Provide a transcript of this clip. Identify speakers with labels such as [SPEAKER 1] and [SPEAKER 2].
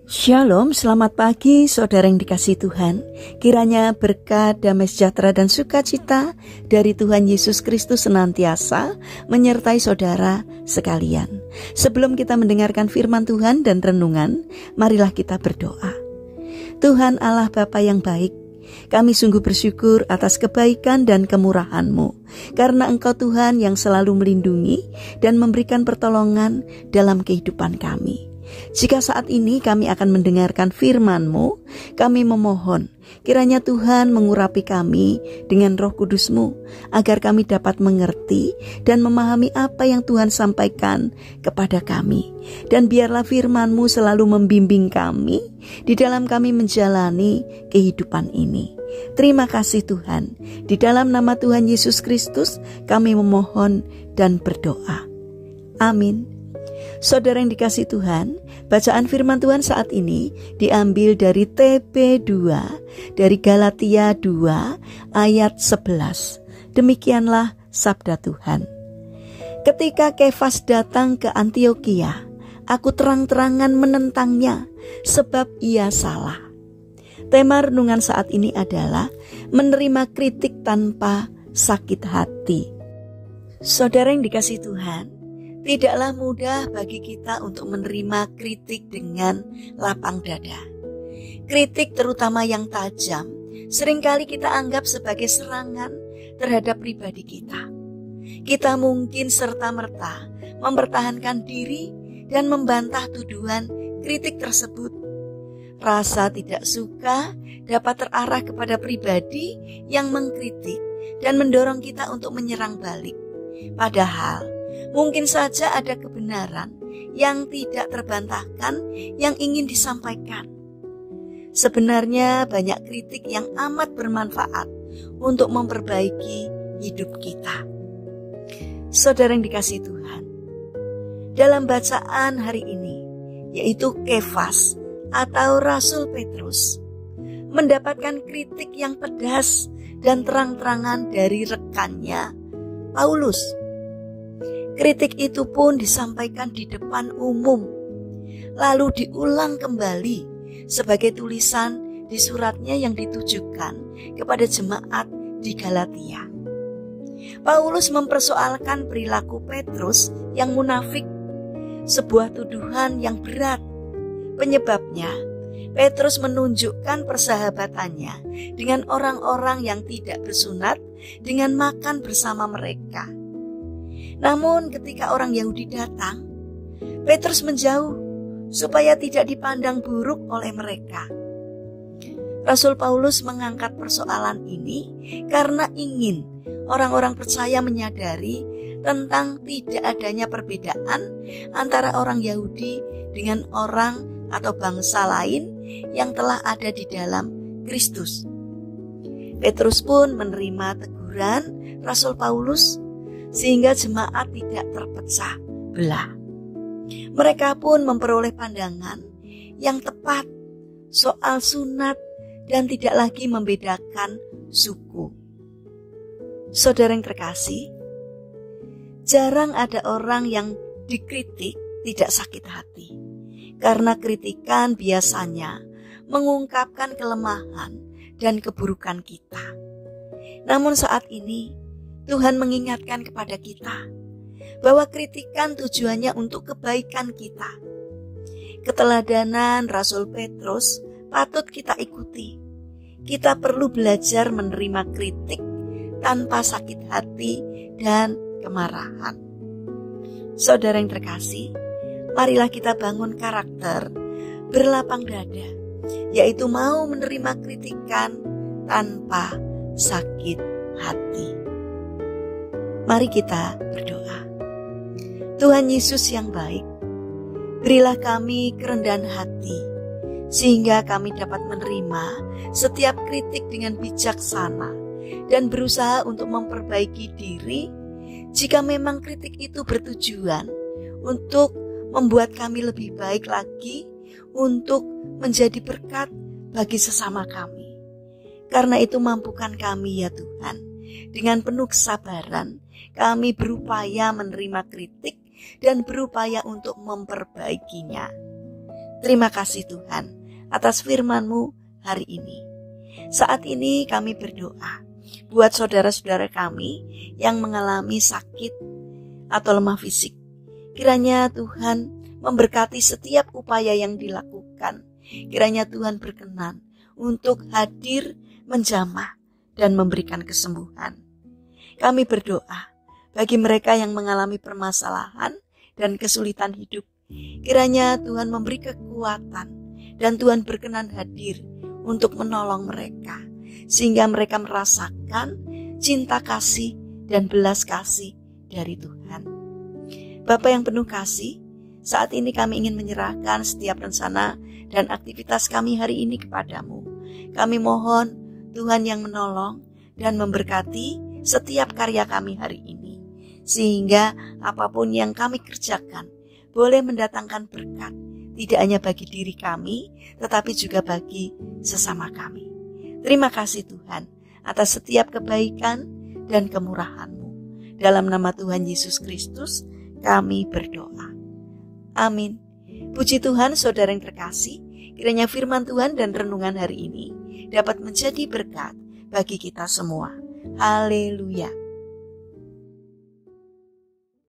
[SPEAKER 1] Shalom, selamat pagi saudara yang dikasihi Tuhan. Kiranya berkat, damai sejahtera dan sukacita dari Tuhan Yesus Kristus senantiasa menyertai saudara sekalian. Sebelum kita mendengarkan firman Tuhan dan renungan, marilah kita berdoa. Tuhan Allah Bapa yang baik, kami sungguh bersyukur atas kebaikan dan kemurahan-Mu, karena Engkau Tuhan yang selalu melindungi dan memberikan pertolongan dalam kehidupan kami. Jika saat ini kami akan mendengarkan firman-Mu, kami memohon kiranya Tuhan mengurapi kami dengan Roh Kudus-Mu, agar kami dapat mengerti dan memahami apa yang Tuhan sampaikan kepada kami. Dan biarlah firman-Mu selalu membimbing kami di dalam kami menjalani kehidupan ini. Terima kasih Tuhan. Di dalam nama Tuhan Yesus Kristus kami memohon dan berdoa. Amin. Saudara yang dikasihi Tuhan, bacaan firman Tuhan saat ini diambil dari TP2, dari Galatia 2 ayat 11. Demikianlah sabda Tuhan. Ketika Kefas datang ke Antiokhia, aku terang-terangan menentangnya sebab ia salah. Tema renungan saat ini adalah menerima kritik tanpa sakit hati. Saudara yang dikasihi Tuhan, tidaklah mudah bagi kita untuk menerima kritik dengan lapang dada. Kritik terutama yang tajam seringkali kita anggap sebagai serangan terhadap pribadi kita. Kita mungkin serta-merta mempertahankan diri dan membantah tuduhan kritik tersebut. Rasa tidak suka dapat terarah kepada pribadi yang mengkritik dan mendorong kita untuk menyerang balik. Padahal mungkin saja ada kebenaran yang tidak terbantahkan yang ingin disampaikan. Sebenarnya banyak kritik yang amat bermanfaat untuk memperbaiki hidup kita. Saudara yang dikasihi Tuhan, dalam bacaan hari ini, yaitu Kefas atau Rasul Petrus, mendapatkan kritik yang pedas dan terang-terangan dari rekannya Paulus. Kritik itu pun disampaikan di depan umum, lalu diulang kembali sebagai tulisan di suratnya yang ditujukan kepada jemaat di Galatia. Paulus mempersoalkan perilaku Petrus yang munafik, sebuah tuduhan yang berat. Penyebabnya, Petrus menunjukkan persahabatannya dengan orang-orang yang tidak bersunat dengan makan bersama mereka. Namun ketika orang Yahudi datang, Petrus menjauh supaya tidak dipandang buruk oleh mereka. Rasul Paulus mengangkat persoalan ini karena ingin orang-orang percaya menyadari tentang tidak adanya perbedaan antara orang Yahudi dengan orang atau bangsa lain yang telah ada di dalam Kristus. Petrus pun menerima teguran Rasul Paulus sehingga jemaat tidak terpecah belah. Mereka pun memperoleh pandangan yang tepat soal sunat dan tidak lagi membedakan suku. Saudara yang terkasih, jarang ada orang yang dikritik tidak sakit hati, karena kritikan biasanya mengungkapkan kelemahan dan keburukan kita. Namun saat ini Tuhan mengingatkan kepada kita bahwa kritikan tujuannya untuk kebaikan kita. Keteladanan Rasul Petrus patut kita ikuti. Kita perlu belajar menerima kritik tanpa sakit hati dan kemarahan. Saudara yang terkasih, marilah kita bangun karakter berlapang dada, yaitu mau menerima kritikan tanpa sakit hati. Mari kita berdoa. Tuhan Yesus yang baik, berilah kami kerendahan hati, sehingga kami dapat menerima setiap kritik dengan bijaksana dan berusaha untuk memperbaiki diri jika memang kritik itu bertujuan untuk membuat kami lebih baik lagi, untuk menjadi berkat bagi sesama kami. Karena itu mampukan kami ya Tuhan, dengan penuh kesabaran kami berupaya menerima kritik dan berupaya untuk memperbaikinya. Terima kasih Tuhan atas firman-Mu hari ini. Saat ini kami berdoa buat saudara-saudara kami yang mengalami sakit atau lemah fisik. Kiranya Tuhan memberkati setiap upaya yang dilakukan. Kiranya Tuhan berkenan untuk hadir menjamah dan memberikan kesembuhan. Kami berdoa bagi mereka yang mengalami permasalahan dan kesulitan hidup. Kiranya Tuhan memberi kekuatan dan Tuhan berkenan hadir untuk menolong mereka, sehingga mereka merasakan cinta kasih dan belas kasih dari Tuhan. Bapa yang penuh kasih, saat ini kami ingin menyerahkan setiap rencana dan aktivitas kami hari ini kepadamu. Kami mohon Tuhan yang menolong dan memberkati setiap karya kami hari ini, sehingga apapun yang kami kerjakan boleh mendatangkan berkat, tidak hanya bagi diri kami, tetapi juga bagi sesama kami. Terima kasih Tuhan atas setiap kebaikan dan kemurahan-Mu. Dalam nama Tuhan Yesus Kristus kami berdoa. Amin. Puji Tuhan, saudara yang terkasih, kiranya firman Tuhan dan renungan hari ini dapat menjadi berkat bagi kita semua. Haleluya.